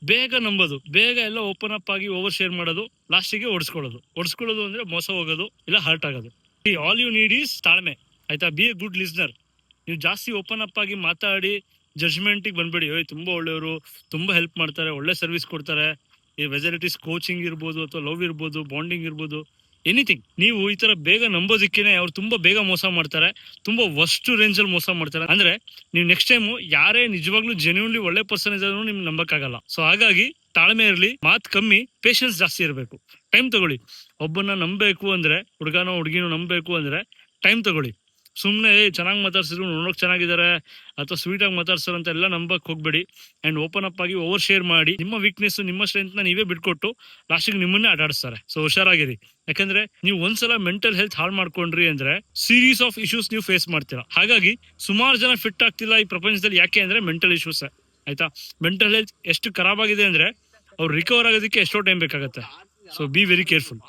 ಬೇಗ ನಂಬೋದು, ಬೇಗ ಎಲ್ಲ ಓಪನ್ ಅಪ್ ಆಗಿ ಓವರ್ ಶೇರ್ ಮಾಡೋದು, ಲಾಸ್ಟಿಗೆ ಓಡಿಸ್ಕೊಳ್ಳೋದು ಅಂದ್ರೆ ಮೋಸ ಹೋಗೋದು ಇಲ್ಲ ಹರ್ಟ್ ಆಗೋದು. ಆಲ್ ಯು ನೀಡ್ ಈಸ್ ತಾಳ್ಮೆ, ಆಯ್ತಾ. B A good listener. ನೀವು ಜಾಸ್ತಿ ಓಪನ್ ಅಪ್ ಆಗಿ ಮಾತಾಡಿ ಜಡ್ಜ್ಮೆಂಟಿಗೆ ಬಂದ್ಬೇಡಿ. ತುಂಬಾ ಒಳ್ಳೆಯವರು, ತುಂಬಾ ಹೆಲ್ಪ್ ಮಾಡ್ತಾರೆ, ಒಳ್ಳೆ ಸರ್ವಿಸ್ ಕೊಡ್ತಾರೆ, ಈ ವೆದರ್ ಇಟ್ ಇಸ್ ಕೋಚಿಂಗ್ ಇರ್ಬೋದು ಅಥವಾ ಲವ್ ಇರ್ಬೋದು, ಬಾಂಡಿಂಗ್ ಇರ್ಬೋದು, ಎನಿಥಿಂಗ್. ನೀವು ಈ ತರ ಬೇಗ ನಂಬೋದಿಕ್ಕೇನೆ ಅವ್ರು ತುಂಬಾ ಬೇಗ ಮೋಸ ಮಾಡ್ತಾರೆ, ತುಂಬಾ ವರ್ಸ್ಟ್ ರೇಂಜ್ ಅಲ್ಲಿ ಮೋಸ ಮಾಡ್ತಾರೆ. ಅಂದ್ರೆ ನೀವು ನೆಕ್ಸ್ಟ್ ಟೈಮ್ ಯಾರೇ ನಿಜವಾಗ್ಲೂ ಜೆನ್ಯೂನ್ಲಿ ಒಳ್ಳೆ ಪರ್ಸನ್ ಇದ್ರು ನಿಮ್ಗೆ ನಂಬಕ್ಕಾಗಲ್ಲ. ಸೊ ಹಾಗಾಗಿ ತಾಳ್ಮೆ ಇರಲಿ, ಮಾತು ಕಮ್ಮಿ, ಪೇಷನ್ಸ್ ಜಾಸ್ತಿ ಇರಬೇಕು. ಟೈಮ್ ತಗೊಳ್ಳಿ. ಒಬ್ಬನ್ನ ನಂಬಬೇಕು ಅಂದ್ರೆ, ಹುಡುಗನೋ ಹುಡುಗಿನೋ ನಂಬಬೇಕು ಅಂದ್ರೆ ಟೈಮ್ ತಗೊಳ್ಳಿ. ಸುಮ್ಮನೆ ಚೆನ್ನಾಗಿ ಮಾತಾಡ್ಸಿದ್ರು, ನೋಡೋಕೆ ಚೆನ್ನಾಗಿದ್ದಾರೆ ಅಥವಾ ಸ್ವೀಟ್ ಆಗಿ ಮಾತಾಡ್ಸೋರು ಅಂತ ಎಲ್ಲ ನಂಬಕ್ ಹೋಗ್ಬೇಡಿ. ಅಂಡ್ ಓಪನ್ ಅಪ್ ಆಗಿ ಓವರ್ ಶೇರ್ ಮಾಡಿ ನಿಮ್ಮ ವೀಕ್ನೆಸ್, ನಿಮ್ಮ ಸ್ಟ್ರೆಂತ್ ನ ನೀವೇ ಬಿಟ್ಕೊಟ್ಟು ಲಾಸ್ಟಿಗೆ ನಿಮ್ಮನ್ನೇ ಆಟಾಡಿಸ್ತಾರೆ. ಸೊ ಹುಷಾರಾಗಿರಿ. ಯಾಕಂದ್ರೆ ನೀವು ಒಂದ್ಸಲ ಮೆಂಟಲ್ ಹೆಲ್ತ್ ಹಾಳು ಮಾಡ್ಕೊಂಡ್ರಿ ಅಂದ್ರೆ ಸೀರೀಸ್ ಆಫ್ ಇಶ್ಯೂಸ್ ನೀವು ಫೇಸ್ ಮಾಡ್ತೀರಾ. ಹಾಗಾಗಿ ಸುಮಾರು ಜನ ಫಿಟ್ ಆಗ್ತಿಲ್ಲ ಈ ಪ್ರಪಂಚದಲ್ಲಿ. ಯಾಕೆ ಅಂದ್ರೆ ಮೆಂಟಲ್ ಇಶ್ಯೂಸ್, ಆಯ್ತಾ. ಮೆಂಟಲ್ ಹೆಲ್ತ್ ಎಷ್ಟು ಖರಾಬ್ ಆಗಿದೆ ಅಂದ್ರೆ ಅವ್ರು ರಿಕವರ್ ಆಗೋದಕ್ಕೆ ಎಷ್ಟೋ ಟೈಮ್ ಬೇಕಾಗತ್ತೆ. So be very careful.